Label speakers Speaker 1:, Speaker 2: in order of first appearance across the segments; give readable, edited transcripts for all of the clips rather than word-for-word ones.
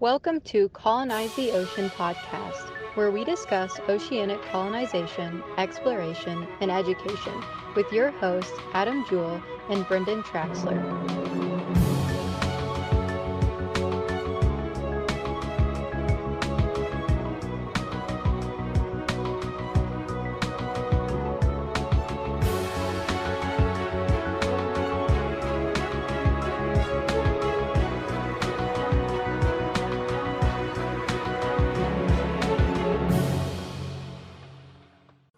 Speaker 1: Welcome to Colonize the Ocean podcast, where we discuss oceanic colonization, exploration, and education with your hosts Adam Jewell and Brendan Traxler.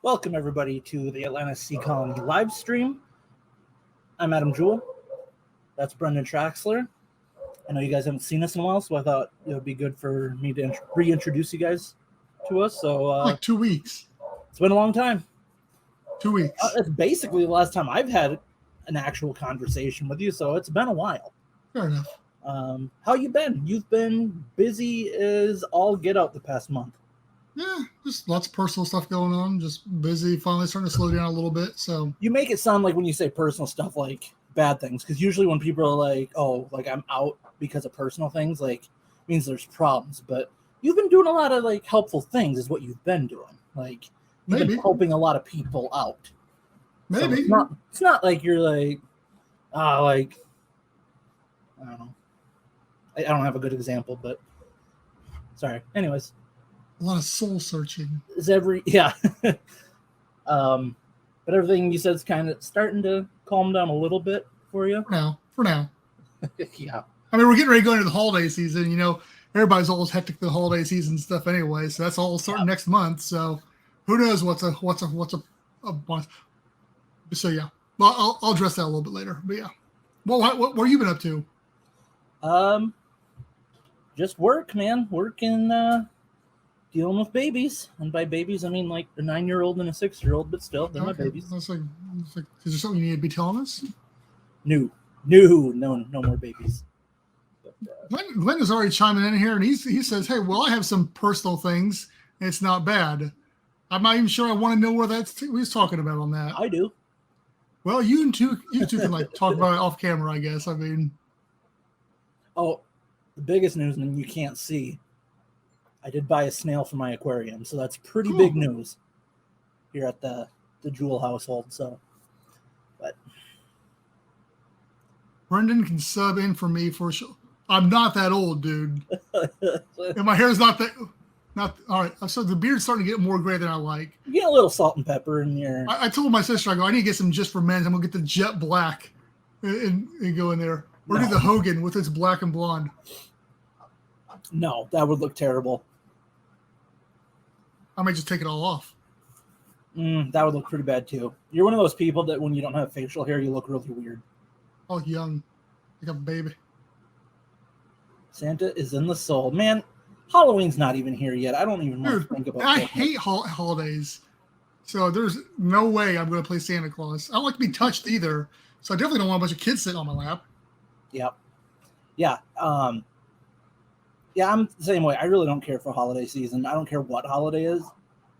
Speaker 2: Welcome, everybody, to the Atlanta Sea Colony live stream. I'm Adam Jewell. That's Brendan Traxler. I know you guys haven't seen us in a while, so I thought it would be good for me to reintroduce you guys to us. So,
Speaker 3: like 2 weeks.
Speaker 2: It's been a long time.
Speaker 3: 2 weeks.
Speaker 2: It's basically the last time I've had an actual conversation with you, so it's been a while.
Speaker 3: Fair enough.
Speaker 2: How you been? You've been busy as all get out the past month.
Speaker 3: Yeah, just lots of personal stuff going on. Just busy. Finally starting to slow down a little bit. So
Speaker 2: you make it sound like when you say personal stuff, like bad things, because usually when people are like, "Oh, like I'm out because of personal things," like means there's problems. But you've been doing a lot of like helpful things, is what you've been doing. Like you've been helping a lot of people out.
Speaker 3: Maybe
Speaker 2: so it's not like you're like, like I don't know. I don't have a good example, but sorry. Anyways.
Speaker 3: A lot of soul searching.
Speaker 2: But everything you said is kind of starting to calm down a little bit for you.
Speaker 3: For now.
Speaker 2: Yeah.
Speaker 3: I mean, we're getting ready to go into the holiday season. You know, everybody's always hectic the holiday season stuff anyway. So that's all starting next month. So who knows what's a month. So yeah, well, I'll address that a little bit later. But yeah, what have you been up to?
Speaker 2: Just work, man. Working. Dealing with babies, and by babies I mean like a 9-year-old and a 6-year-old, but still, they're my babies.
Speaker 3: That's like, is there something you need to be telling us?
Speaker 2: No more babies.
Speaker 3: But, Glenn is already chiming in here, and he says, "Hey, well, I have some personal things, and it's not bad. I'm not even sure I want to know what he's talking about on that."
Speaker 2: I do.
Speaker 3: Well, you two can like talk about it off camera, I guess. I mean,
Speaker 2: the biggest news, and you can't see. I did buy a snail for my aquarium, so that's pretty big news here at the Jewel household. So, but
Speaker 3: Brendan can sub in for me for sure. I'm not that old, dude, and my hair's not all right. So the beard's starting to get more gray than I like.
Speaker 2: You get a little salt and pepper in your.
Speaker 3: I told my sister, I need to get some just for men. I'm gonna get the jet black and go in there, or do the Hogan with its black and blonde.
Speaker 2: No, that would look terrible.
Speaker 3: I might just take it all off.
Speaker 2: That would look pretty bad too. You're one of those people that when you don't have facial hair, you look really weird.
Speaker 3: Oh, young, like a baby.
Speaker 2: Santa is in the soul, man. Halloween's not even here yet. I don't even want to think about.
Speaker 3: I hate holidays, so there's no way I'm going to play Santa Claus. I don't like to be touched either, so I definitely don't want a bunch of kids sitting on my lap.
Speaker 2: Yep. Yeah. Yeah, I'm the same way. I really don't care for holiday season. I don't care what holiday is.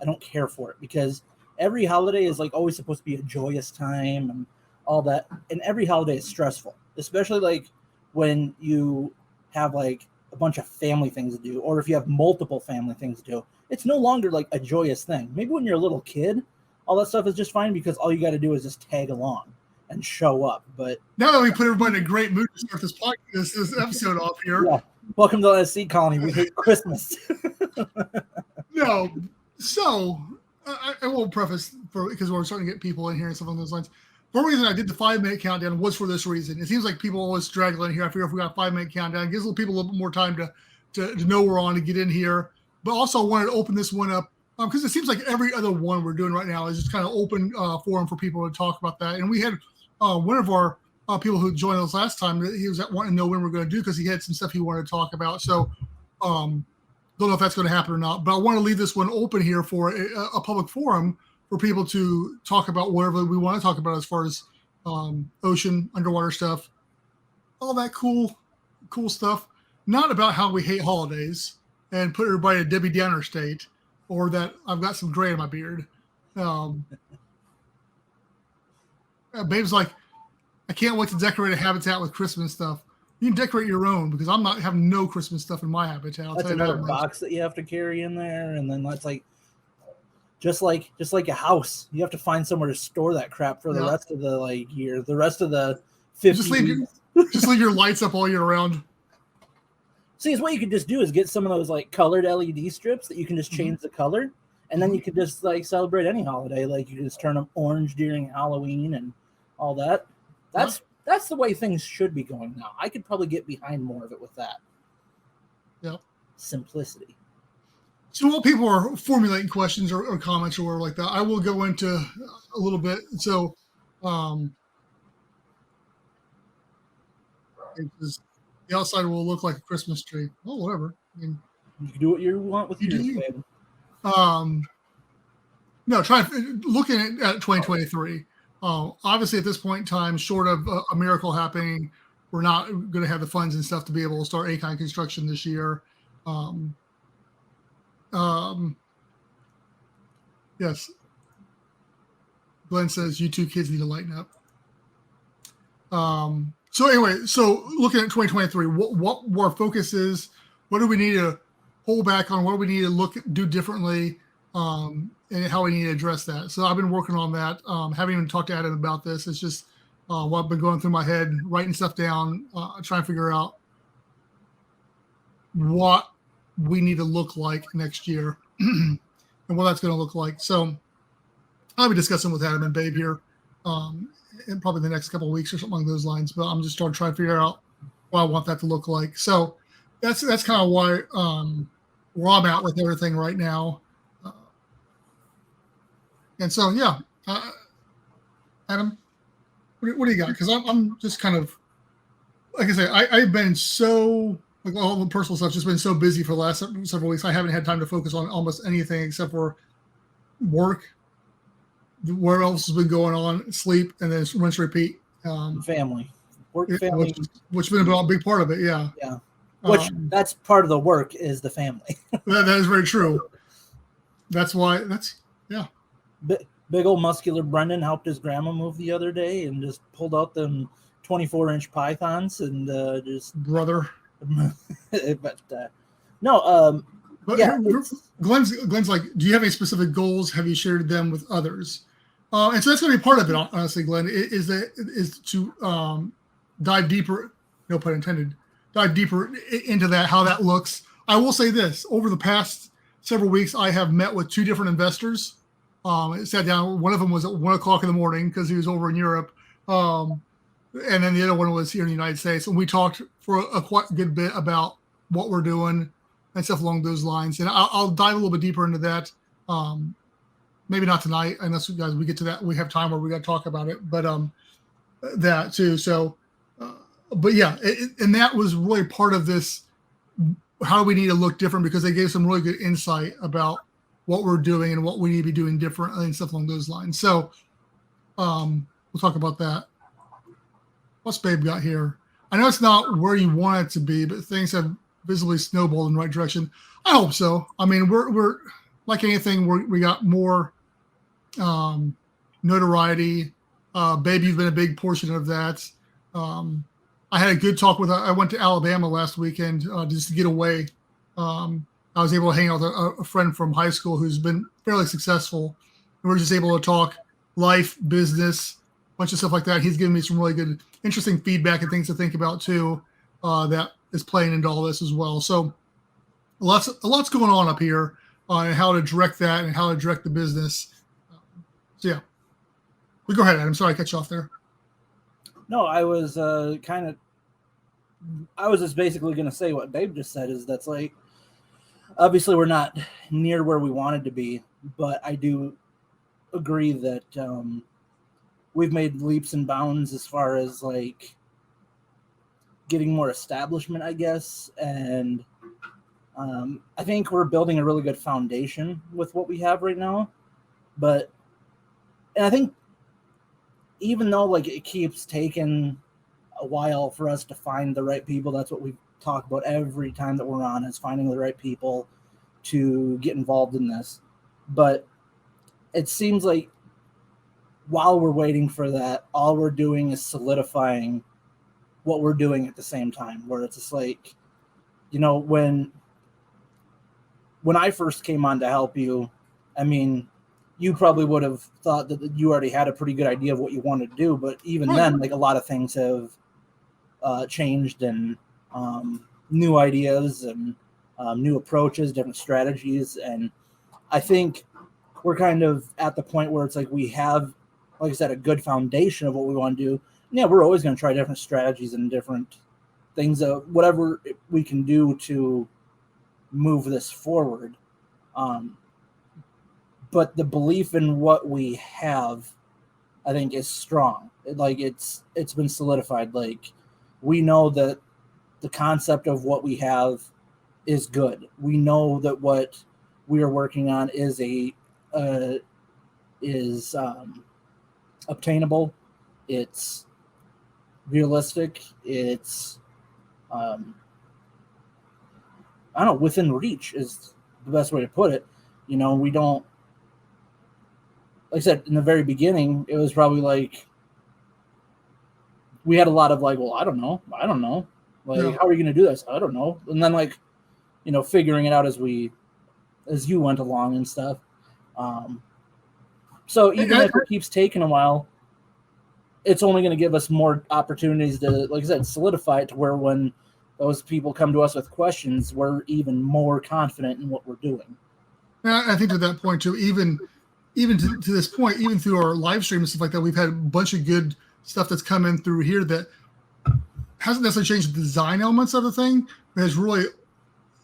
Speaker 2: I don't care for it because every holiday is like always supposed to be a joyous time and all that. And every holiday is stressful, especially like when you have like a bunch of family things to do, or if you have multiple family things to do. It's no longer like a joyous thing. Maybe when you're a little kid, all that stuff is just fine because all you got to do is just tag along and show up. But
Speaker 3: now that we put everybody in a great mood to start this podcast, this episode off here.
Speaker 2: Yeah. Welcome to the Sea Colony. We hate Christmas.
Speaker 3: No. So, I will preface because we're starting to get people in here and stuff along those lines. One reason I did the 5-minute countdown was for this reason. It seems like people always straggle in here. I figure if we got a 5-minute countdown, it gives people a little bit more time to know we're on, to get in here. But also I wanted to open this one up because it seems like every other one we're doing right now is just kind of open forum for people to talk about that. And we had one of our people who joined us last time, he was wanting to know when we're going to do because he had some stuff he wanted to talk about. So don't know if that's going to happen or not, but I want to leave this one open here for a public forum for people to talk about whatever we want to talk about as far as ocean, underwater stuff, all that cool stuff. Not about how we hate holidays and put everybody in a Debbie Downer state, or that I've got some gray in my beard. Babe's like, I can't wait to decorate a habitat with Christmas stuff. You can decorate your own because I'm not having no Christmas stuff in my habitat.
Speaker 2: That's another box that you have to carry in there, and then that's like just like a house. You have to find somewhere to store that crap for the rest of the year, the rest of the 50
Speaker 3: just leave your lights up all year round.
Speaker 2: See, what you could just do is get some of those colored LED strips that you can just change the color, and then you could just celebrate any holiday. Like you can just turn them orange during Halloween and all that. That's the way things should be going now. I could probably get behind more of it with that.
Speaker 3: Yeah.
Speaker 2: Simplicity.
Speaker 3: So while people are formulating questions or comments or whatever like that, I will go into a little bit. So the outside will look like a Christmas tree. Oh, whatever. I mean,
Speaker 2: you can do what you want with yours, baby.
Speaker 3: No, looking at 2023. Obviously, at this point in time, short of a miracle happening, we're not going to have the funds and stuff to be able to start any kind of construction this year. Yes. Glenn says, you two kids need to lighten up. So anyway, looking at 2023, what our focus is, what do we need to hold back on? What do we need to do differently? And how we need to address that. So I've been working on that. Haven't even talked to Adam about this. It's just what I've been going through my head, writing stuff down, trying to figure out what we need to look like next year and what that's going to look like. So I'll be discussing with Adam and Babe here in probably the next couple of weeks or something along those lines. But I'm just trying to figure out what I want that to look like. So that's kind of why where I'm at with everything right now. And so, yeah, Adam, what do you got? Because I'm just kind of, like I say, I've been so, all the personal stuff, just been so busy for the last several weeks. I haven't had time to focus on almost anything except for work. Where else has been going on? Sleep, and then rinse, repeat.
Speaker 2: Family. Work, family.
Speaker 3: Which has been a big part of it, yeah.
Speaker 2: Yeah. That's part of the work is the family.
Speaker 3: that is very true. That's why, yeah.
Speaker 2: Big old muscular Brendan helped his grandma move the other day and just pulled out them 24-inch pythons and just
Speaker 3: brother.
Speaker 2: But no,
Speaker 3: but
Speaker 2: yeah.
Speaker 3: Glenn's like, do you have any specific goals? Have you shared them with others? And so that's going to be part of it, honestly, Glenn. Is to dive deeper. No pun intended. Dive deeper into that, how that looks. I will say this: over the past several weeks, I have met with 2 different investors. Sat down. One of them was at 1 o'clock in the morning because he was over in Europe, and then the other one was here in the United States. And we talked for a quite good bit about what we're doing and stuff along those lines. And I'll dive a little bit deeper into that. Maybe not tonight, unless we get to that. We have time where we got to talk about it, but that too. So, but yeah, and that was really part of this. How do we need to look different? Because they gave some really good insight about what we're doing and what we need to be doing differently and stuff along those lines. So we'll talk about that. What's Babe got here? I know it's not where you want it to be, but things have visibly snowballed in the right direction. I hope so. I mean, we're like anything, we got more notoriety. Babe, you've been a big portion of that. I had a good talk with, I went to Alabama last weekend just to get away. I was able to hang out with a friend from high school who's been fairly successful. And we're just able to talk life, business, a bunch of stuff like that. He's given me some really good, interesting feedback and things to think about too, that is playing into all this as well. So lots going on up here on how to direct that and how to direct the business. So yeah, we go ahead, Adam. Sorry I cut you off there.
Speaker 2: No, I was just basically going to say what Babe just said, is that's like, obviously we're not near where we wanted to be, but I do agree that we've made leaps and bounds as far as like getting more establishment, I guess. And I think we're building a really good foundation with what we have right now. And I think even though like it keeps taking a while for us to find the right people, that's what we talk about every time that we're on, is finding the right people to get involved in this. But it seems like while we're waiting for that, all we're doing is solidifying what we're doing at the same time, where it's just like, you know, when I first came on to help you, I mean, you probably would have thought that you already had a pretty good idea of what you wanted to do, but even then, like, a lot of things have changed, and new ideas and new approaches, different strategies. And I think we're kind of at the point where it's like we have, like I said, a good foundation of what we want to do. Yeah, we're always going to try different strategies and different things, whatever we can do to move this forward. But the belief in what we have, I think, is strong. Like, it's been solidified. Like, we know that the concept of what we have is good. We know that what we are working on is obtainable. It's realistic. It's I don't know, within reach is the best way to put it. You know, we don't, like I said, in the very beginning, it was probably like we had a lot of like, well, I don't know. Like, how are we going to do this? I don't know. And then, like, you know, figuring it out as you went along and stuff. So even if it keeps taking a while, it's only going to give us more opportunities to, like I said, solidify it to where when those people come to us with questions, we're even more confident in what we're doing.
Speaker 3: I think to that point too, even to this point, even through our live stream and stuff like that, we've had a bunch of good stuff that's come in through here that hasn't necessarily changed the design elements of the thing, but has really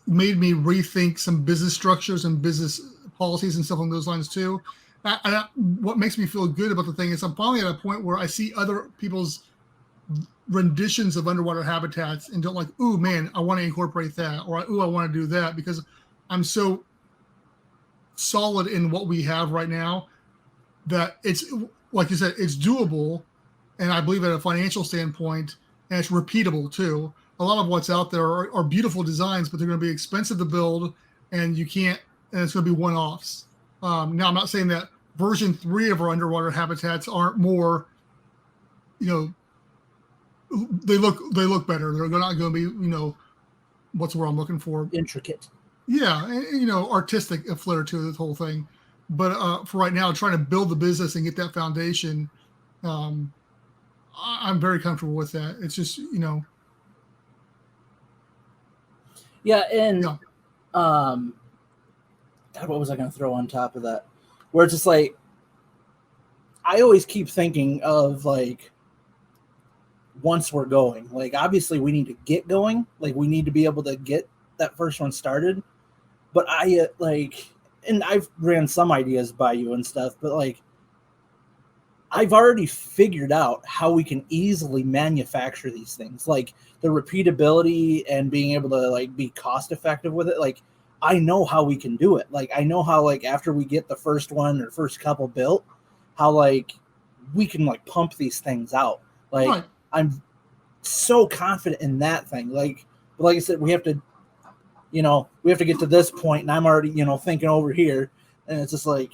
Speaker 3: made me rethink some business structures and business policies and stuff along those lines too. What makes me feel good about the thing is I'm finally at a point where I see other people's renditions of underwater habitats and don't like, ooh, man, I want to incorporate that, or ooh, I want to do that, because I'm so solid in what we have right now that it's, like you said, it's doable. And I believe at a financial standpoint, and it's repeatable too. A lot of what's out there are beautiful designs, but they're going to be expensive to build, and it's going to be one-offs. Now, I'm not saying that version 3 of our underwater habitats aren't more, you know, they look better. They're not going to be, you know, what's the word I'm looking for?
Speaker 2: Intricate.
Speaker 3: Yeah, and, you know, artistic flair to this whole thing. But for right now, trying to build the business and get that foundation, I'm very comfortable with that. It's just, you know.
Speaker 2: Yeah, and God, what was I going to throw on top of that? Where it's just like, I always keep thinking of, like, once we're going, like, obviously we need to get going. Like, we need to be able to get that first one started. But and I've ran some ideas by you and stuff, but, like, I've already figured out how we can easily manufacture these things. Like, the repeatability and being able to, like, be cost effective with it. Like, I know how we can do it. Like, I know how, like, after we get the first one or first couple built, how, like, we can, like, pump these things out. Like, right. I'm so confident in that thing. Like, but like I said, we have to get to this point, and I'm already, you know, thinking over here, and it's just like,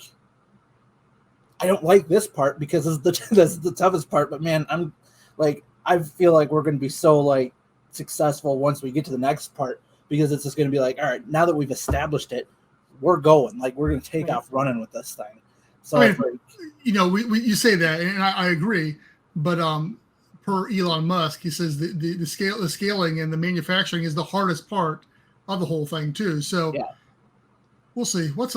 Speaker 2: I don't like this part because that's the toughest part. But man, I'm like, I feel like we're going to be so, like, successful once we get to the next part, because it's just going to be like, all right, now that we've established it, we're going. Like, we're going to take off running with this thing. So,
Speaker 3: I mean, like, you know, you say that, and I agree, but per Elon Musk, he says the scaling and the manufacturing is the hardest part of the whole thing too. So yeah. We'll see. What's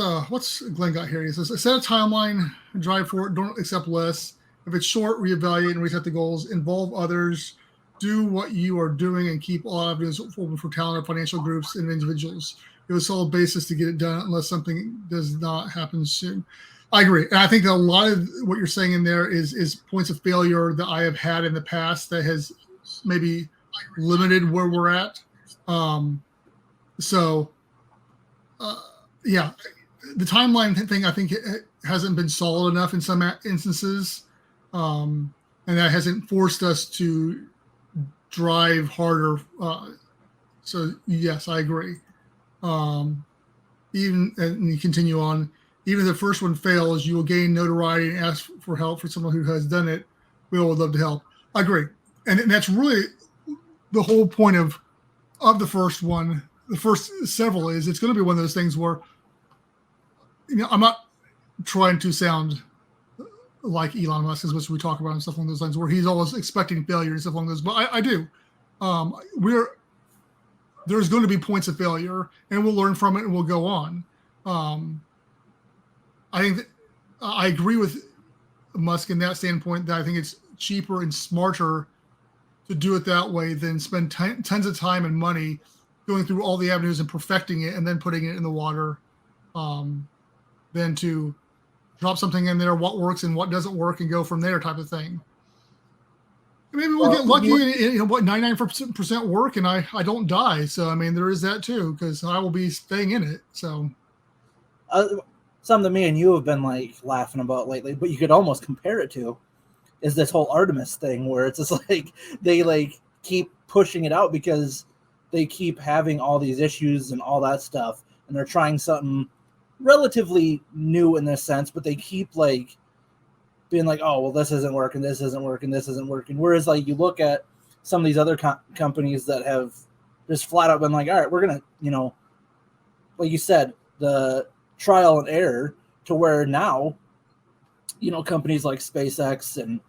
Speaker 3: Glenn got here? He says, set a timeline, drive for it, don't accept less. If it's short, reevaluate and reset the goals, involve others, do what you are doing, and keep all avenues open for talented financial groups and individuals. It was a solid basis to get it done unless something does not happen soon. I agree. And I think that a lot of what you're saying in there is points of failure that I have had in the past that has maybe limited where we're at. Yeah, the timeline thing, I think, it hasn't been solid enough in some instances, and that hasn't forced us to drive harder. So yes, I agree. And you continue on. Even if the first one fails, you will gain notoriety and ask for help for someone who has done it. We all would love to help. I agree, and that's really the whole point of the first one, the first several is it's going to be one of those things where, I'm not trying to sound like Elon Musk, as much as we talk about and stuff along those lines, where he's always expecting failure and stuff along those. But I do. There's going to be points of failure, and we'll learn from it, and we'll go on. I think that, I agree with Musk in that standpoint that I think it's cheaper and smarter to do it that way than spend tons of time and money going through all the avenues and perfecting it and then putting it in the water, than to drop something in there, what works and what doesn't work, and go from there type of thing. Maybe we'll get lucky and 99% work and I don't die. So, I mean, there is that too, because I will be staying in it. So,
Speaker 2: something me and you have been like laughing about lately, but you could almost compare it to is this whole Artemis thing, where it's just like they like keep pushing it out because they keep having all these issues and all that stuff, and they're trying something relatively new in this sense, but they keep like being like, oh, well, this isn't working, this isn't working, this isn't working. Whereas like you look at some of these other companies that have just flat out been like, all right, we're going to, like you said, the trial and error, to where now, companies like SpaceX and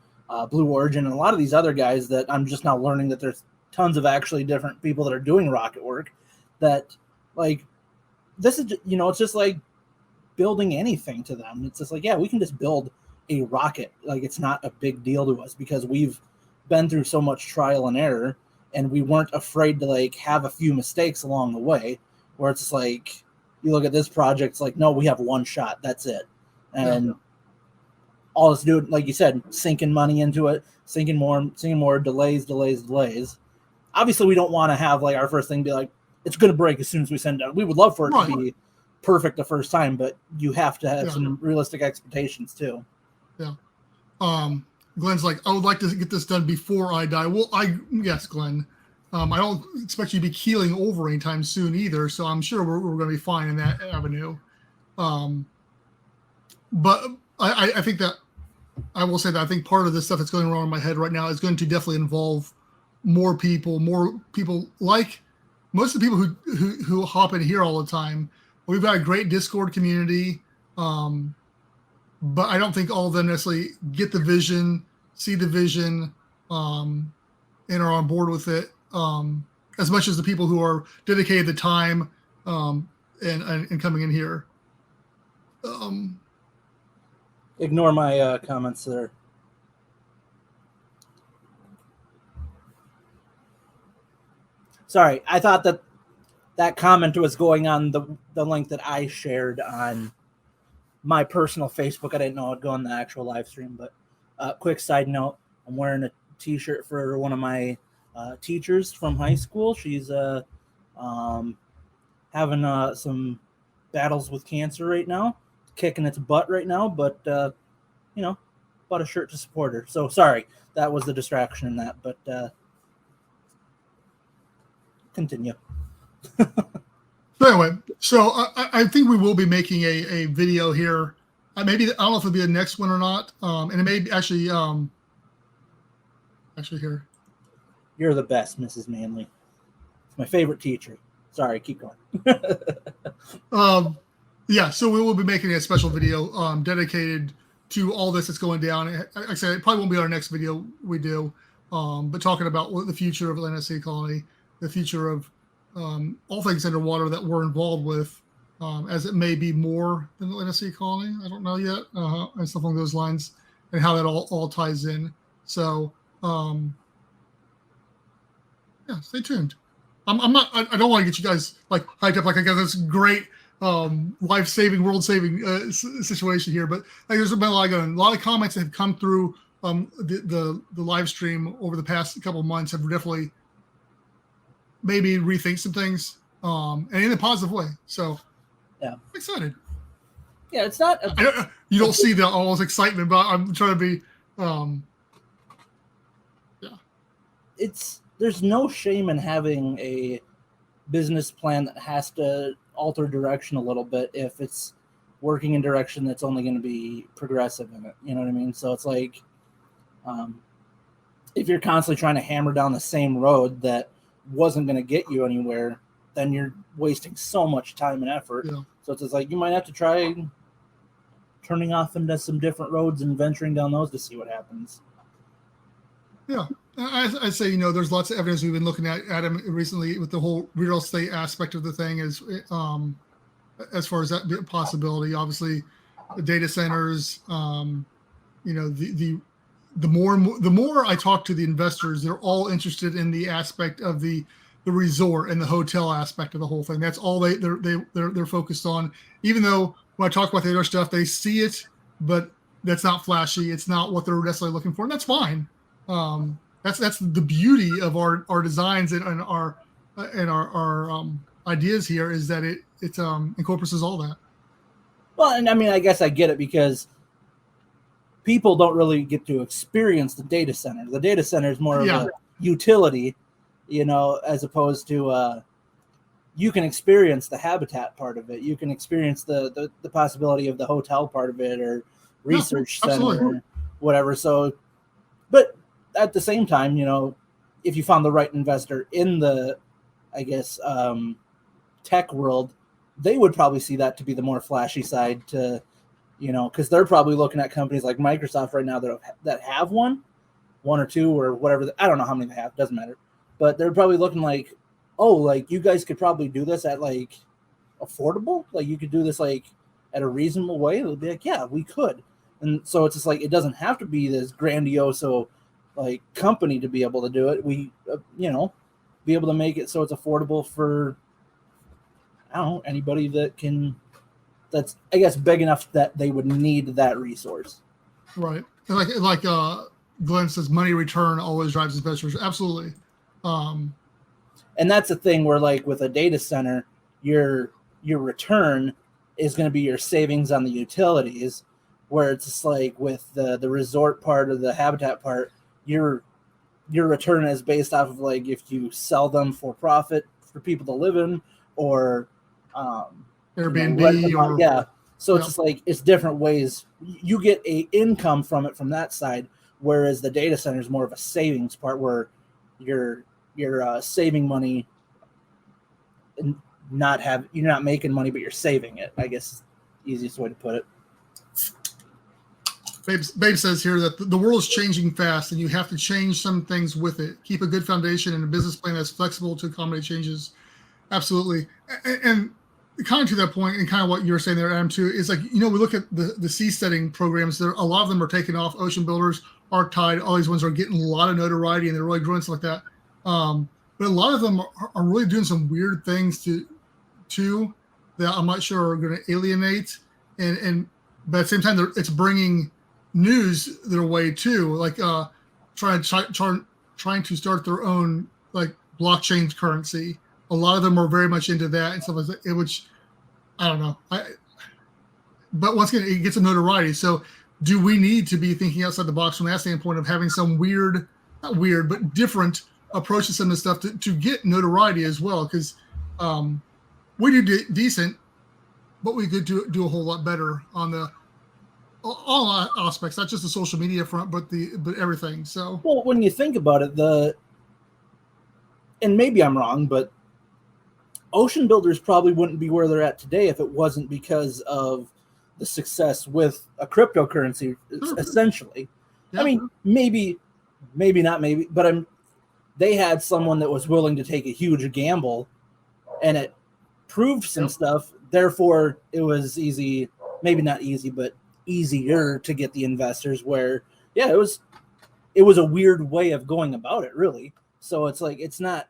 Speaker 2: Blue Origin and a lot of these other guys that I'm just now learning that there's tons of actually different people that are doing rocket work, that like, this is, it's just like building anything to them. It's just like, yeah, we can just build a rocket. Like, it's not a big deal to us because we've been through so much trial and error, and we weren't afraid to like have a few mistakes along the way, where it's like, you look at this project, it's like, no, we have one shot, that's it. And all it's doing, like you said, sinking money into it, sinking more, delays. Obviously, we don't want to have like our first thing be like, it's going to break as soon as we send it out. We would love for it to be perfect the first time, but you have to have some realistic expectations too.
Speaker 3: Yeah. Glenn's like, I would like to get this done before I die. Well, yes, Glenn. I don't expect you to be keeling over anytime soon either, so I'm sure we're going to be fine in that avenue. But I think that I will say that I think part of the stuff that's going wrong in my head right now is going to definitely involve more people like most of the people who hop in here all the time. We've got a great Discord community, but I don't think all of them necessarily get the vision, see the vision, and are on board with it as much as the people who are dedicated the time and coming in here.
Speaker 2: Ignore my comments there. Sorry, I thought that comment was going on the link that I shared on my personal Facebook. I didn't know it'd go on the actual live stream, but quick side note, I'm wearing a t-shirt for one of my teachers from high school. She's having some battles with cancer right now, kicking its butt right now, but bought a shirt to support her. So sorry, that was the distraction in that, but continue.
Speaker 3: So anyway, I think we will be making a video here. Maybe, I don't know if it'll be the next one or not. And it may be actually here.
Speaker 2: You're the best, Mrs. Manley. It's my favorite teacher. Sorry, keep going.
Speaker 3: Yeah, so we will be making a special video dedicated to all this that's going down. Like I said, it probably won't be our next video we do, but talking about what the future of Atlantic City Colony, the future of all things underwater that we're involved with, as it may be more than Atlantic City Colony. I don't know yet, and stuff along those lines, and how that all ties in. So, yeah, stay tuned. I'm not. I don't want to get you guys like hyped up like I got this great life-saving, world-saving situation here, but like there's been a lot of comments that have come through the live stream over the past couple of months have definitely made me rethink some things, and in a positive way. So, yeah, I'm excited.
Speaker 2: Yeah, it's not.
Speaker 3: You don't see the almost excitement, but I'm trying to be. Yeah,
Speaker 2: there's no shame in having a business plan that has to alter direction a little bit if it's working in direction that's only going to be progressive in it. You know what I mean? So it's like, if you're constantly trying to hammer down the same road that wasn't going to get you anywhere, then you're wasting so much time and effort.
Speaker 3: Yeah.
Speaker 2: So it's just like you might have to try turning off into some different roads and venturing down those to see what happens.
Speaker 3: Yeah. I'd say, there's lots of evidence we've been looking at Adam recently with the whole real estate aspect of the thing as far as that possibility. Obviously, the data centers, the more I talk to the investors, they're all interested in the aspect of the resort and the hotel aspect of the whole thing. That's all they're focused on. Even though when I talk about the other stuff, they see it, but that's not flashy. It's not what they're necessarily looking for, and that's fine. That's the beauty of our designs and our ideas here is that it incorporates all that.
Speaker 2: Well, and I mean, I guess I get it because people don't really get to experience the data center. The data center is more of a utility, as opposed to you can experience the habitat part of it. You can experience the possibility of the hotel part of it or research center or whatever. So, but at the same time, if you found the right investor in the, I guess, tech world, they would probably see that to be the more flashy side to, because they're probably looking at companies like Microsoft right now that have one or two or whatever. I don't know how many they have. Doesn't matter. But they're probably looking like, oh, like you guys could probably do this at like affordable. Like you could do this like at a reasonable way. They'll be like, yeah, we could. And so it's just like, it doesn't have to be this grandiose like company to be able to do it. We, be able to make it so it's affordable for, I don't know, anybody that's I guess big enough that they would need that resource.
Speaker 3: Right. And like Glenn says, money return always drives investors. Absolutely.
Speaker 2: And that's the thing where like with a data center, your return is going to be your savings on the utilities, where it's just like with the resort part or the habitat part, your return is based off of like if you sell them for profit for people to live in or
Speaker 3: Airbnb
Speaker 2: so it's just like it's different ways you get a income from it from that side, whereas the data center is more of a savings part where you're saving money and you're not making money but you're saving it, I guess, easiest way to put it.
Speaker 3: Babe says here that the world is changing fast and you have to change some things with it. Keep a good foundation and a business plan that's flexible to accommodate changes. Absolutely. And kind of to that point, and kind of what you were saying there, Adam, too, is like, we look at the seasteading programs. A lot of them are taking off. Ocean Builders, Arctide, all these ones are getting a lot of notoriety and they're really growing stuff like that. But a lot of them are really doing some weird things too that I'm not sure are going to alienate. And but at the same time, it's bringing news their way too, like trying to start their own like blockchain currency. A lot of them are very much into that and stuff like that, which I don't know. But once again, it gets a notoriety. So do we need to be thinking outside the box from that standpoint of having some not weird, but different approach to some of this stuff to get notoriety as well? Because we do decent, but we could do a whole lot better on all aspects, not just the social media front, but everything. So,
Speaker 2: well, when you think about it, and maybe I'm wrong, but Ocean Builders probably wouldn't be where they're at today if it wasn't because of the success with a cryptocurrency, essentially. Yeah. I mean, maybe not, but they had someone that was willing to take a huge gamble, and it proved some stuff. Therefore, it was easy, maybe not easy, but easier to get the investors. Where, it was a weird way of going about it, really. So it's like it's not.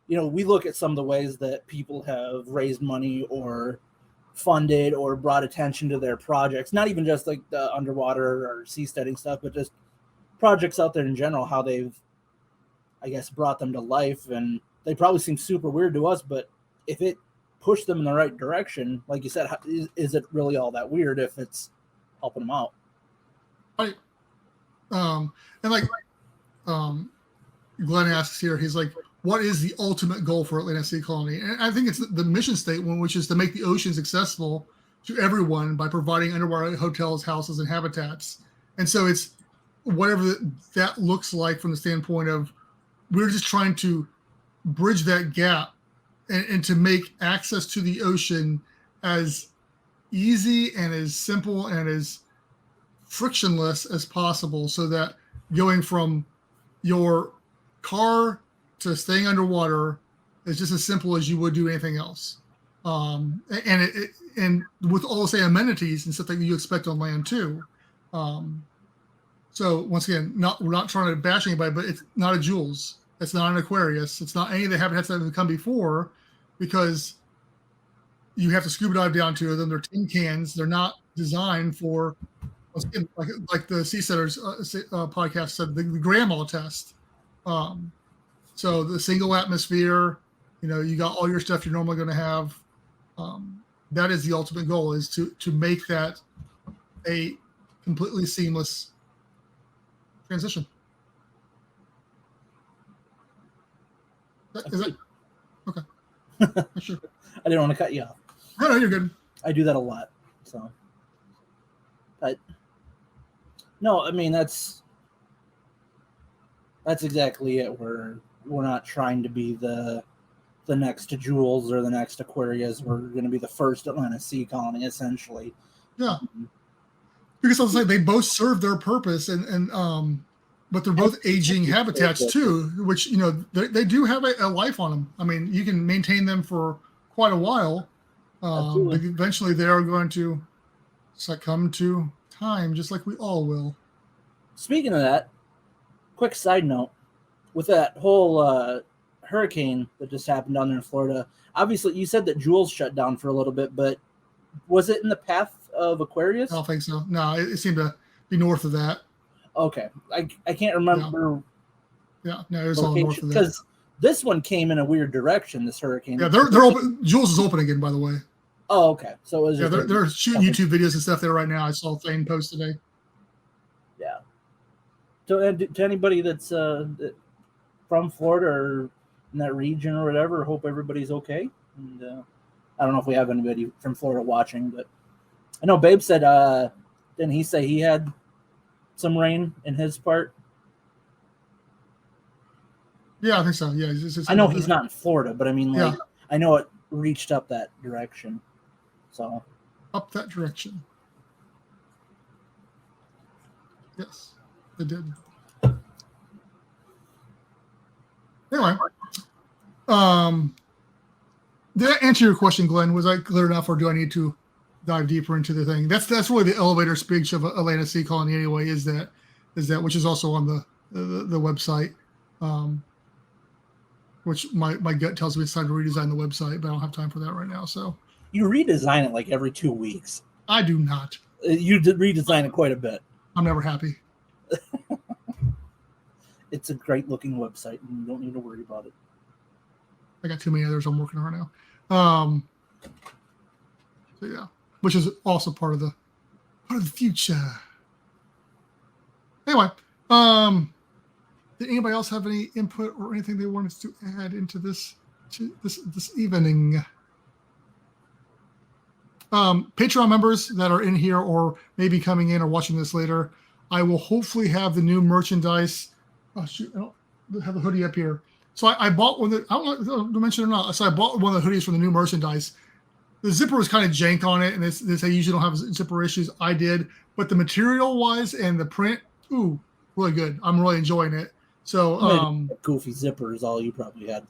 Speaker 2: We look at some of the ways that people have raised money or funded or brought attention to their projects, not even just like the underwater or seasteading stuff, but just projects out there in general, how they've, I guess, brought them to life. And they probably seem super weird to us, but if it pushed them in the right direction, like you said, is it really all that weird if it's helping them out?
Speaker 3: Right. And like Glenn asks here, he's like, what is the ultimate goal for Atlantic City Colony? And I think it's the mission statement, which is to make the oceans accessible to everyone by providing underwater hotels, houses, and habitats. And so it's whatever that looks like from the standpoint of we're just trying to bridge that gap and to make access to the ocean as easy and as simple and as frictionless as possible, so that going from your car to staying underwater is just as simple as you would do anything else. And with all, say, amenities and stuff that you expect on land too. So once again, we're not trying to bash anybody, but it's not a Jules. It's not an Aquarius. It's not any of the habitats that have come before, because you have to scuba dive down to them. They're tin cans. They're not designed for, once again, like the Sea Setters podcast said, the grandma test. So the single atmosphere, you got all your stuff you're normally going to have. That is the ultimate goal, is to make that a completely seamless transition. Is that okay? Sure.
Speaker 2: I didn't want to cut you off.
Speaker 3: No, you're good.
Speaker 2: I do that a lot. So, but no, I mean that's exactly it. We're not trying to be the next Jules or the next Aquarius. We're going to be the first Atlantic sea colony, essentially.
Speaker 3: Yeah. Because I was like, they both serve their purpose, and but they're both aging habitats too, which they do have a life on them. I mean, you can maintain them for quite a while, but eventually they are going to succumb to time, just like we all will.
Speaker 2: Speaking of that, quick side note: with that whole hurricane that just happened down there in Florida, obviously you said that Jules shut down for a little bit, but was it in the path of Aquarius?
Speaker 3: I don't think so. No, it seemed to be north of that.
Speaker 2: Okay. I can't remember.
Speaker 3: Yeah, no, it was all north of that.
Speaker 2: Because this one came in a weird direction, this hurricane.
Speaker 3: Yeah, they're open. Jules is open again, by the way.
Speaker 2: Oh, okay. So it was.
Speaker 3: Yeah, they're shooting YouTube videos and stuff there right now. I saw Thane post today.
Speaker 2: Yeah. So to anybody that's from Florida or in that region or whatever, hope everybody's okay. And I don't know if we have anybody from Florida watching, but I know Babe said, didn't he say he had some rain in his part?
Speaker 3: Yeah, I think so. Yeah,
Speaker 2: I know he's not in Florida, but I mean, I know it reached up that direction. So
Speaker 3: up that direction. Yes, it did. Anyway, did I answer your question, Glenn? Was I clear enough, or do I need to dive deeper into the thing? That's really the elevator speech of Atlantic Sea Colony anyway, is that which is also on the website, which my gut tells me it's time to redesign the website, but I don't have time for that right now. So
Speaker 2: you redesign it like every 2 weeks.
Speaker 3: I do not.
Speaker 2: You did redesign it quite a bit.
Speaker 3: I'm never happy.
Speaker 2: It's a great looking website, and you don't need to worry about it.
Speaker 3: I got too many others I'm working on right now. So yeah, which is also part of the future. Anyway, did anybody else have any input or anything they wanted to add into this evening? Patreon members that are in here or maybe coming in or watching this later, I will hopefully have the new merchandise. Oh shoot, I don't have the hoodie up here. So I bought one that, I don't know to mention it or not. So I bought one of the hoodies from the new merchandise. The zipper was kind of jank on it, and they say usually don't have zipper issues. I did, but the material wise and the print, really good. I'm really enjoying it. So
Speaker 2: goofy zipper is all you probably had.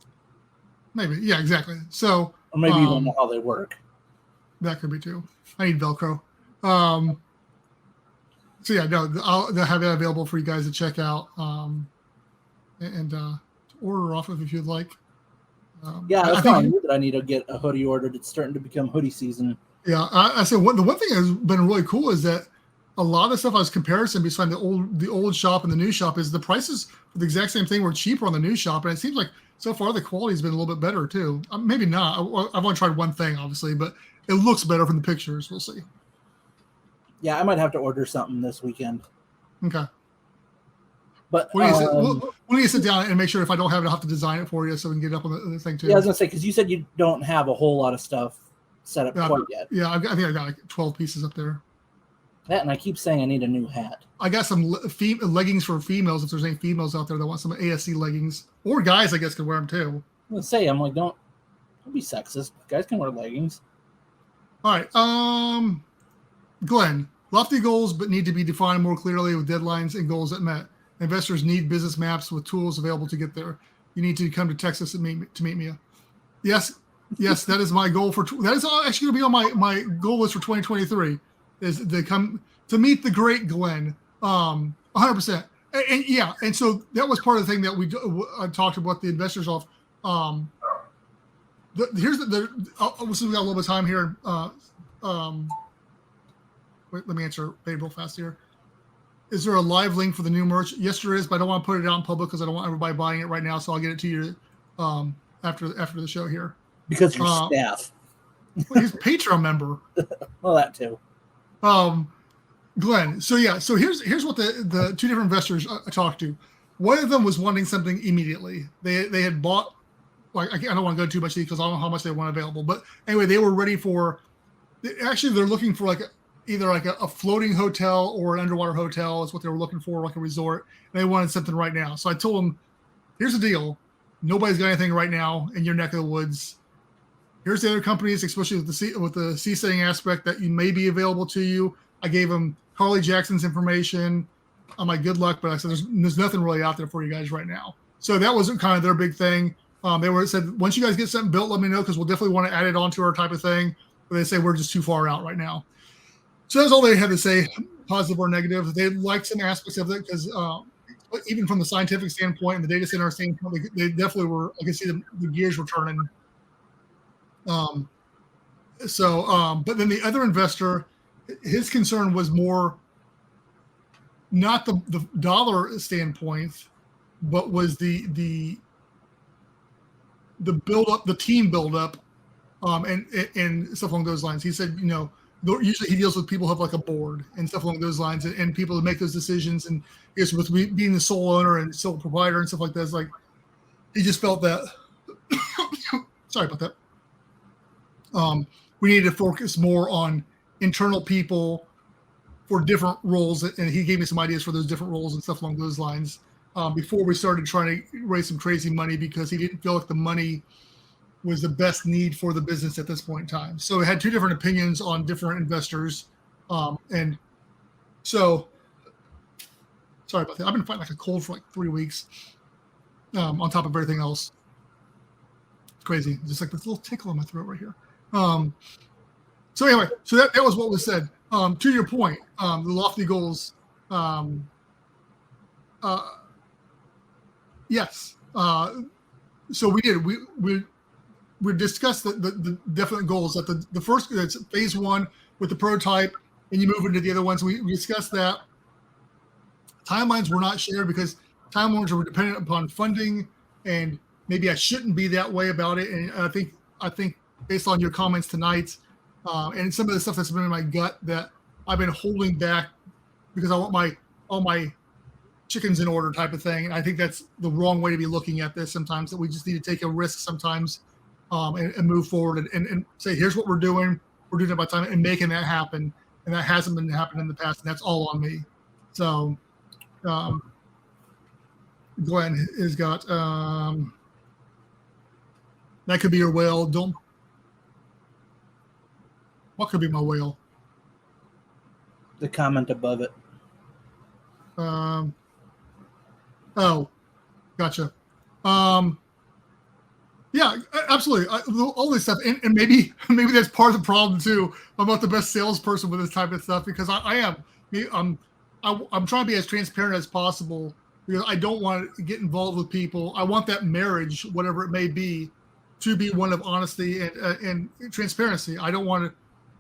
Speaker 3: Maybe, yeah, exactly. So
Speaker 2: or maybe you don't know how they work.
Speaker 3: That could be too. I need Velcro. So yeah, no, I'll have it available for you guys to check out and to order off of if you'd like.
Speaker 2: Yeah, I think that I need to get a hoodie ordered. It's starting to become hoodie season.
Speaker 3: Yeah, I said the one thing that's been really cool is that a lot of stuff I was comparison between the old shop and the new shop is the prices for the exact same thing were cheaper on the new shop, and it seems like so far the quality's been a little bit better too. Maybe not. I've only tried one thing, obviously, but it looks better from the pictures. We'll see.
Speaker 2: Yeah, I might have to order something this weekend.
Speaker 3: Okay.
Speaker 2: But
Speaker 3: we'll need to sit down and make sure if I don't have it, I'll have to design it for you so we can get it up on the thing too.
Speaker 2: Yeah, I was gonna say because you said you don't have a whole lot of stuff set up quite yet.
Speaker 3: Yeah, I think I got like 12 pieces up there.
Speaker 2: That, and I keep saying I need a new hat.
Speaker 3: I got some leggings for females. If there's any females out there that want some ASC leggings, or guys, I guess could wear them too.
Speaker 2: I'm like, don't be sexist. Guys can wear leggings.
Speaker 3: All right, Glenn. Lofty goals, but need to be defined more clearly with deadlines and goals that met. Investors need business maps with tools available to get there. You need to come to Texas to meet me. Yes, that is my goal that is actually going to be on my goal list for 2023. Is to come to meet the great Glenn. 100%. And so that was part of the thing that we talked about the investors off. Here's we got a little bit of time here. Wait, let me answer Babe real fast here. Is there a live link for the new merch? Yes, there is, but I don't want to put it out in public because I don't want everybody buying it right now. So I'll get it to you after the show here.
Speaker 2: Because your staff.
Speaker 3: He's a Patreon member.
Speaker 2: Well, that too.
Speaker 3: Glenn. So here's what the two different investors I talked to. One of them was wanting something immediately. They had bought, like, I don't want to go too much because I don't know how much they want available. But anyway, they were ready for. Actually, they're looking for either a floating hotel or an underwater hotel is what they were looking for, like a resort. And they wanted something right now. So I told them, here's the deal. Nobody's got anything right now in your neck of the woods. Here's the other companies, especially with the seasetting aspect that you may be available to you. I gave them Harley Jackson's information. I'm like, good luck, but I said there's nothing really out there for you guys right now. So that was kind of their big thing. They said once you guys get something built, let me know because we'll definitely want to add it onto our type of thing. But they say we're just too far out right now. So that's all they had to say, positive or negative. They liked some aspects of it because even from the scientific standpoint and the data center standpoint, they definitely were. I can see the gears were turning. But then the other investor, his concern was more not the dollar standpoint, but was the build up, the team build up, and stuff along those lines. He said, usually he deals with people who have like a board and stuff along those lines, and people to make those decisions. And I guess with being the sole owner and sole provider and stuff like that, it's like he just felt that. Sorry about that. We needed to focus more on internal people for different roles, and he gave me some ideas for those different roles and stuff along those lines before we started trying to raise some crazy money because he didn't feel like the money was the best need for the business at this point in time. So we had two different opinions on different investors, and so sorry about that. I've been fighting like a cold for like 3 weeks, on top of everything else. It's crazy, just like this little tickle in my throat right here. So anyway, so that was what was said. To your point, the lofty goals. Yes. So we did. We discussed the definite goals. That the first, that's phase one with the prototype, and you move into the other ones. We discussed that. Timelines were not shared because timelines were dependent upon funding, and maybe I shouldn't be that way about it. And I think based on your comments tonight, and some of the stuff that's been in my gut that I've been holding back because I want all my chickens in order type of thing. And I think that's the wrong way to be looking at this sometimes, that we just need to take a risk sometimes and move forward and say, here's what we're doing. We're doing it by time and making that happen. And that hasn't been happening in the past. And that's all on me. So Glenn has got, that could be your whale. What could be my whale?
Speaker 2: The comment above it.
Speaker 3: Oh, gotcha. Yeah, absolutely. All this stuff, and maybe that's part of the problem too. I'm not the best salesperson with this type of stuff because I'm trying to be as transparent as possible because I don't want to get involved with people. I want that marriage, whatever it may be, to be one of honesty and transparency. I don't want to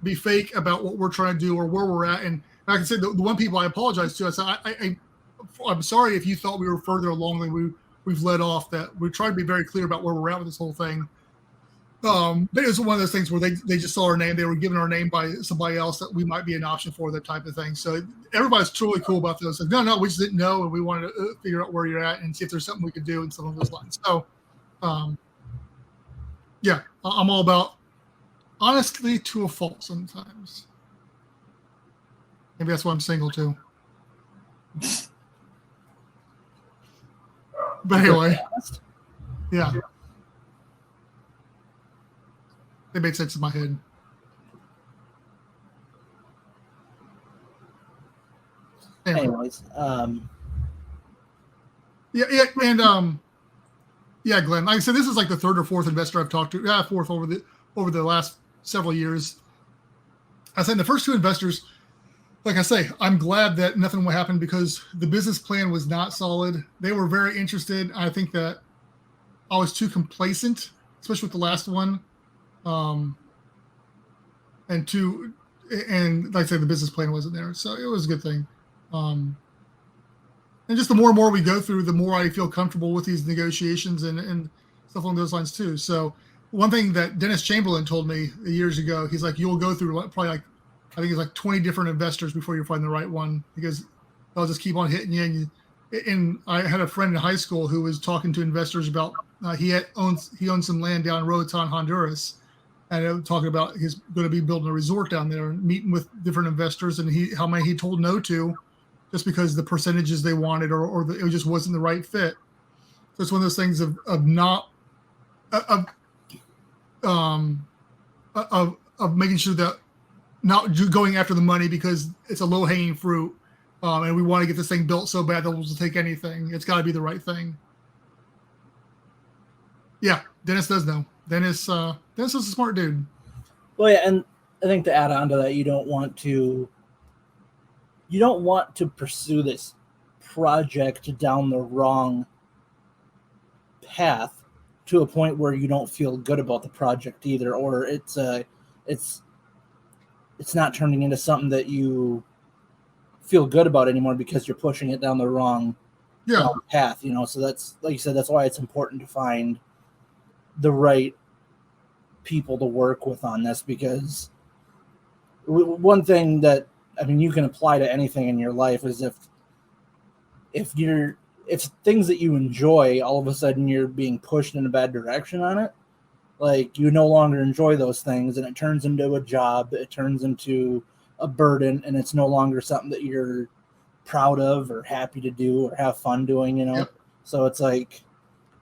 Speaker 3: be fake about what we're trying to do or where we're at. And I can say the one people I apologize to, I said, I'm sorry if you thought we were further along than we've led off, that we tried to be very clear about where we're at with this whole thing. But it was one of those things where they just saw our name. They were given our name by somebody else that we might be an option for, that type of thing. So everybody's truly cool about this. Like, no, we just didn't know. And we wanted to figure out where you're at and see if there's something we could do and some of those lines. So, yeah, I'm all about honesty to a fault sometimes. Maybe that's why I'm single too. But anyway, yeah. It made sense in my head.
Speaker 2: Anyways,
Speaker 3: yeah, and yeah, Glenn. Like I said, this is like the third or fourth investor I've talked to. Yeah, fourth over the last several years. I said the first two investors, like I say, I'm glad that nothing will happen because the business plan was not solid. They were very interested. I think that I was too complacent, especially with the last one. And like I said, the business plan wasn't there, so it was a good thing. And just the more and more we go through, the more I feel comfortable with these negotiations and stuff along those lines too. So one thing that Dennis Chamberlain told me years ago, he's like, you'll go through probably like, I think it's like 20 different investors before you find the right one, because they'll just keep on hitting you. And I had a friend in high school who was talking to investors about he owned some land down in Roatan, Honduras, and talking about he's going to be building a resort down there and meeting with different investors, and how many he told no to, just because the percentages they wanted or it just wasn't the right fit. So it's one of those things of making sure that not going after the money because it's a low hanging fruit, and we want to get this thing built so bad that we'll take anything. It's got to be the right thing. Yeah, Dennis does know. Dennis is a smart dude.
Speaker 2: Well, yeah, and I think to add on to that, you don't want to pursue this project down the wrong path to a point where you don't feel good about the project either, or it's not turning into something that you feel good about anymore because you're pushing it down the wrong path, So that's, like you said, that's why it's important to find the right people to work with on this, because one thing that, I mean, you can apply to anything in your life is if things that you enjoy, all of a sudden you're being pushed in a bad direction on it, like you no longer enjoy those things and it turns into a job, it turns into a burden, and it's no longer something that you're proud of or happy to do or have fun doing,
Speaker 3: Yep.
Speaker 2: So it's like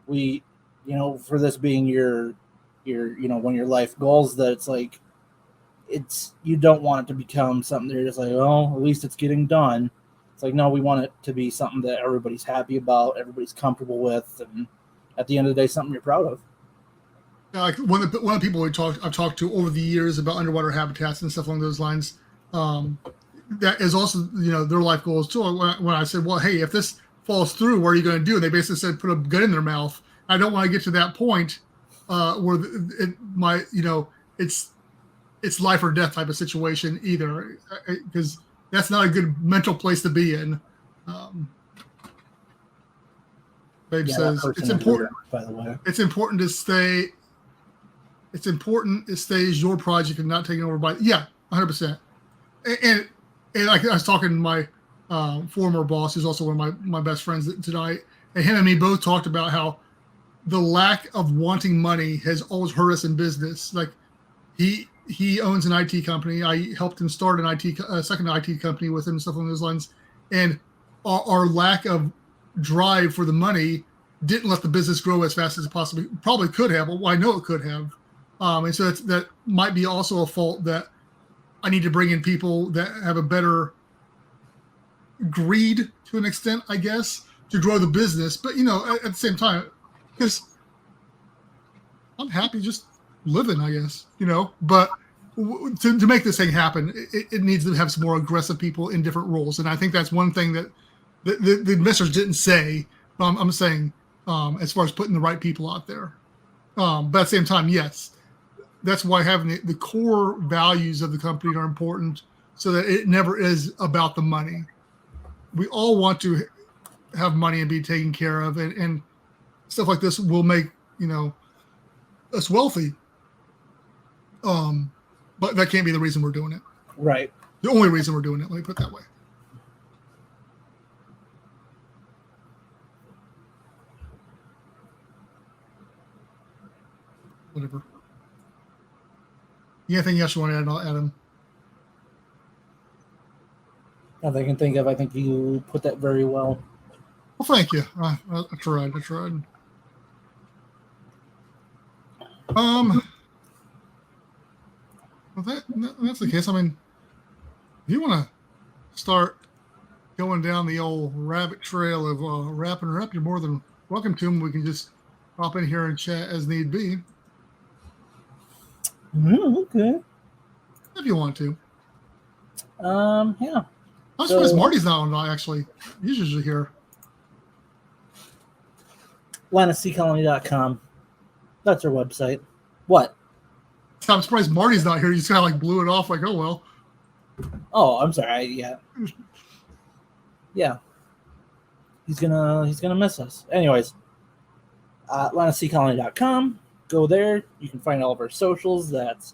Speaker 2: for this being your one of your life goals, that it's like you don't want it to become something that you're just like, oh, at least it's getting done. It's like, no, we want it to be something that everybody's happy about, everybody's comfortable with, and at the end of the day, something you're proud of.
Speaker 3: Like one of the people I've talked to over the years about underwater habitats and stuff along those lines, that is also their life goals too. When I said, well, hey, if this falls through, what are you going to do? And they basically said, put a gun in their mouth. I don't want to get to that point where it's life or death type of situation either, because that's not a good mental place to be in. Babe says it's important.
Speaker 2: By the way,
Speaker 3: it's important to stay. It's important it stays your project and not taken over by 100%. And like I was talking to my former boss, who's also one of my best friends tonight, and him and me both talked about how the lack of wanting money has always hurt us in business. Like he owns an IT company. I helped him start a second IT company with him, stuff along those lines. And our lack of drive for the money didn't let the business grow as fast as it probably could have. Well, I know it could have. And so that might be also a fault that I need to bring in people that have a better greed to an extent, I guess, to grow the business. But, at the same time, because I'm happy just living, I guess, but to make this thing happen, it needs to have some more aggressive people in different roles. And I think that's one thing that the investors didn't say, but I'm saying as far as putting the right people out there. But at the same time, yes, that's why having the core values of the company are important, so that it never is about the money. We all want to have money and be taken care of, and stuff like this will make, us wealthy. But that can't be the reason we're doing it.
Speaker 2: Right.
Speaker 3: The only reason we're doing it, let me put it that way. Whatever. Anything else you want to add, Adam?
Speaker 2: Nothing I can think of. I think you put that very well.
Speaker 3: Well, thank you. I tried. Well, that's the case. I mean, if you want to start going down the old rabbit trail of wrapping her up, you're more than welcome to them. We can just hop in here and chat as need be.
Speaker 2: Okay.
Speaker 3: If you want to.
Speaker 2: Yeah.
Speaker 3: I'm surprised Marty's not on, actually. He's usually here.
Speaker 2: AtlantaSeaColony.com. That's our website. What?
Speaker 3: I'm surprised Marty's not here. He just kind of like blew it off like, oh, well.
Speaker 2: Oh, I'm sorry. Yeah. Yeah. He's gonna miss us. Anyways, AtlantaSeaColony.com. Go there. You can find all of our socials. That's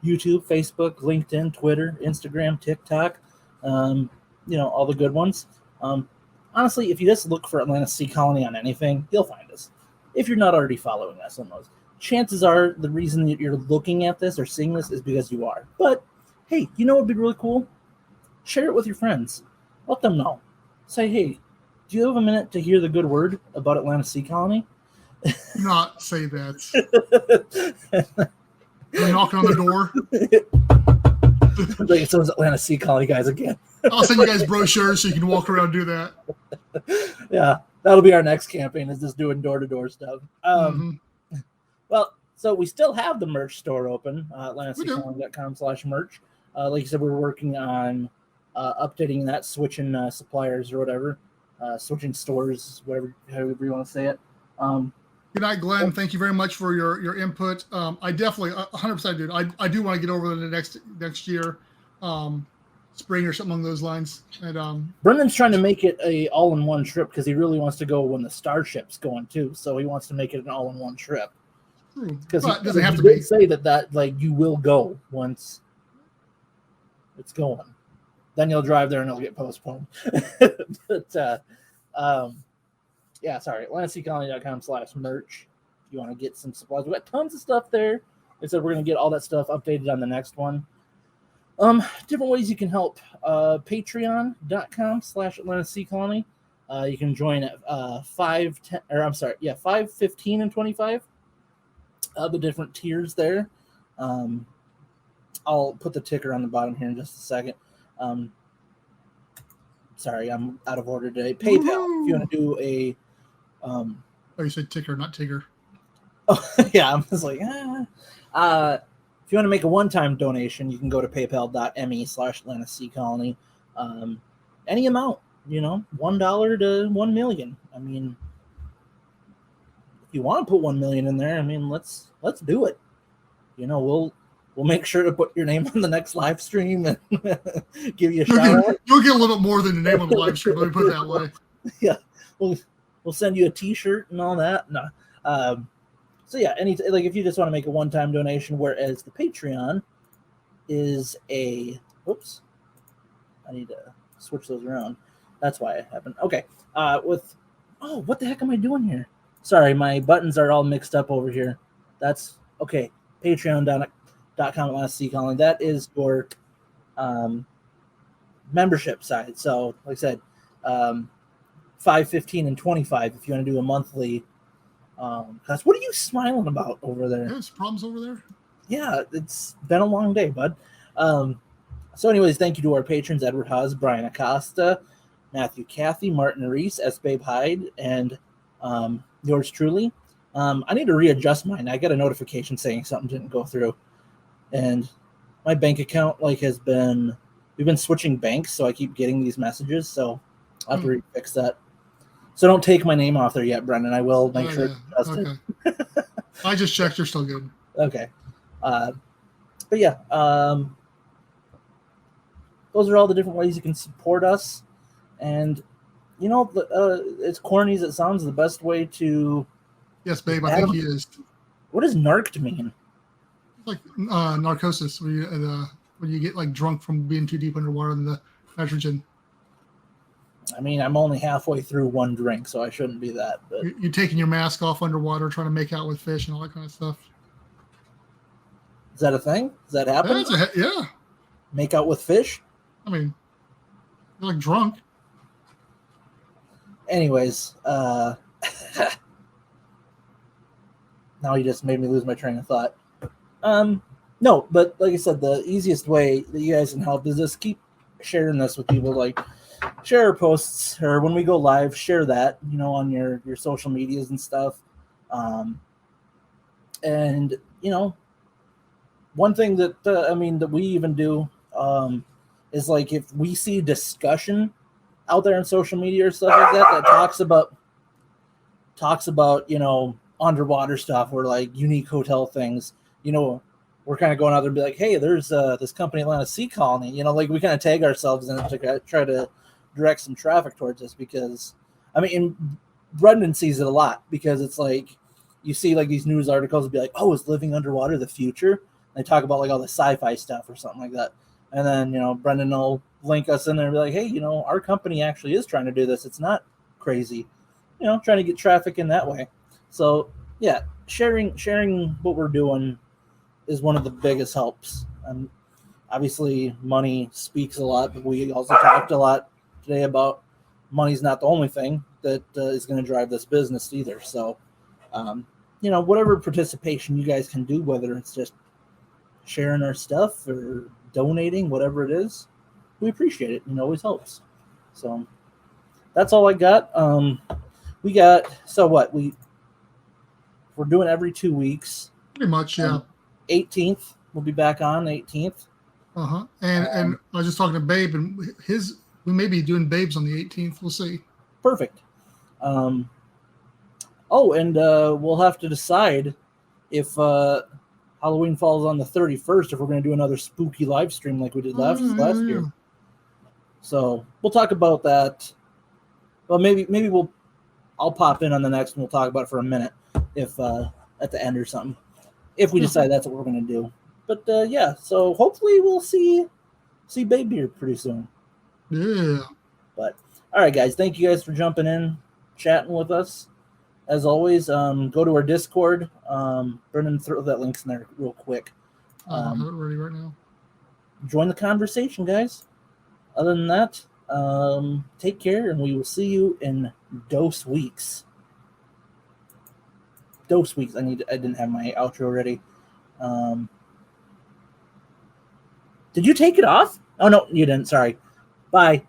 Speaker 2: YouTube, Facebook, LinkedIn, Twitter, Instagram, TikTok. All the good ones. Honestly, if you just look for Atlanta Sea Colony on anything, you'll find us. If you're not already following us on those, chances are the reason that you're looking at this or seeing this is because you are. But hey, you know what would be really cool? Share it with your friends. Let them know. Say, hey, do you have a minute to hear the good word about Atlanta Sea Colony?
Speaker 3: Not say that. You're knocking on the door.
Speaker 2: Like it's those Atlanta Sea Colony guys again.
Speaker 3: I'll send you guys brochures so you can walk around and do that.
Speaker 2: Yeah, that'll be our next campaign, is just doing door-to-door stuff. Well, so we still have the merch store open, AtlantaSeaColony.com/merch. Like you said, we're working on updating that, switching suppliers or whatever, switching stores, however you want to say it.
Speaker 3: Good night, Glenn. Thank you very much for your input. I definitely 100% did. I do want to get over the next year, spring or something along those lines. And
Speaker 2: Brendan's trying to make it a all-in-one trip because he really wants to go when the Starship's going too. So he wants to make it an all-in-one trip. Because
Speaker 3: it doesn't have to be.
Speaker 2: Say that like you will go once it's going. Then you'll drive there and it'll get postponed. But yeah, sorry, AtlantaSeaColony.com/merch. If you want to get some supplies, we got tons of stuff there. Like I said, we're gonna get all that stuff updated on the next one. Different ways you can help. Patreon.com/AtlantaSeaColony. You can join at 5, 10, or I'm sorry, 5, 15, and 25. The different tiers there. I'll put the ticker on the bottom here in just a second. Sorry, I'm out of order today. PayPal, if you want to do a
Speaker 3: you said ticker, not Tigger.
Speaker 2: Oh, yeah, I'm just like, if you want to make a one-time donation, you can go to paypal.me/AtlantaSeaColony. Any amount, $1 to 1 million. I mean, if you want to put 1 million in there, I mean, let's do it. We'll make sure to put your name on the next live stream and give you a shout out.
Speaker 3: You'll get a little bit more than the name on the live stream. Let me put it that way.
Speaker 2: Yeah, we'll send you a T-shirt and all that. No, so yeah, if you just want to make a one-time donation, whereas the Patreon is a. Oops, I need to switch those around. That's why it happened. Okay, what the heck am I doing here? Sorry, my buttons are all mixed up over here. That's okay. Patreon.com/AtlantaSeaColony. That is your membership side. So, like I said, 5, 15, and 25 if you want to do a monthly. What are you smiling about over there?
Speaker 3: There's problems over there.
Speaker 2: Yeah, it's been a long day, bud. So anyways, thank you to our patrons, Edward Haas, Brian Acosta, Matthew Cathy, Martin Reese, S. Babe Hyde, and yours truly. I need to readjust mine. I got a notification saying something didn't go through. And my bank account we've been switching banks, so I keep getting these messages, so I'll have to fix that. So don't take my name off there yet, Brendan. I will make sure it's adjusted.
Speaker 3: Okay. I just checked. You're still good.
Speaker 2: Okay. But yeah, those are all the different ways you can support us. And, as corny as it sounds, the best way to...
Speaker 3: Yes, babe, I think he is.
Speaker 2: What does narked mean?
Speaker 3: It's like narcosis, when you get like drunk from being too deep underwater in the nitrogen.
Speaker 2: I mean, I'm only halfway through one drink, so I shouldn't be that. But
Speaker 3: you're taking your mask off underwater, trying to make out with fish and all that kind of stuff.
Speaker 2: Is that a thing? Does that happen?
Speaker 3: Yeah.
Speaker 2: Make out with fish?
Speaker 3: I mean, You're like drunk.
Speaker 2: Anyways, now you just made me lose my train of thought. No, but like I said, the easiest way that you guys can help is just keep sharing this with people. Like, share our posts, or when we go live, share that, on your social medias and stuff. And, one thing that, that we even do is, like, if we see discussion out there on social media or stuff like that talks about, underwater stuff or, like, unique hotel things, we're kind of going out there and be like, hey, there's this company, Atlanta Sea Colony, like, we kind of tag ourselves in it to try to direct some traffic towards us, because, Brendan sees it a lot, because it's like, you see, like, these news articles and be like, oh, is living underwater the future? And they talk about, like, all the sci-fi stuff or something like that. And then, Brendan will link us in there and be like, hey, our company actually is trying to do this. It's not crazy, trying to get traffic in that way. So, yeah, sharing what we're doing is one of the biggest helps. And obviously, money speaks a lot, but we also talked a lot today about money's not the only thing that is going to drive this business either. So, whatever participation you guys can do, whether it's just sharing our stuff or donating, whatever it is, we appreciate it. It always helps. So that's all I got. We're doing every 2 weeks.
Speaker 3: Pretty much, yeah.
Speaker 2: 18th, we'll be back on the 18th.
Speaker 3: And I was just talking to Babe, and we may be doing Babes on the 18th. We'll see.
Speaker 2: Perfect. And we'll have to decide if Halloween falls on the 31st, if we're going to do another spooky live stream like we did last year. So we'll talk about that. Well, maybe I'll pop in on the next and we'll talk about it for a minute, if at the end or something, if we decide that's what we're going to do. But yeah, so hopefully we'll see Babe here pretty soon.
Speaker 3: Yeah.
Speaker 2: But all right, guys, thank you guys for jumping in, chatting with us. As always, go to our Discord. Brendan, throw that links in there real quick.
Speaker 3: I have it ready right now.
Speaker 2: Join the conversation, guys. Other than that, take care, and we will see you in Dose Weeks. Dose Weeks. I didn't have my outro ready. Did you take it off? Oh, no, you didn't. Sorry. Bye.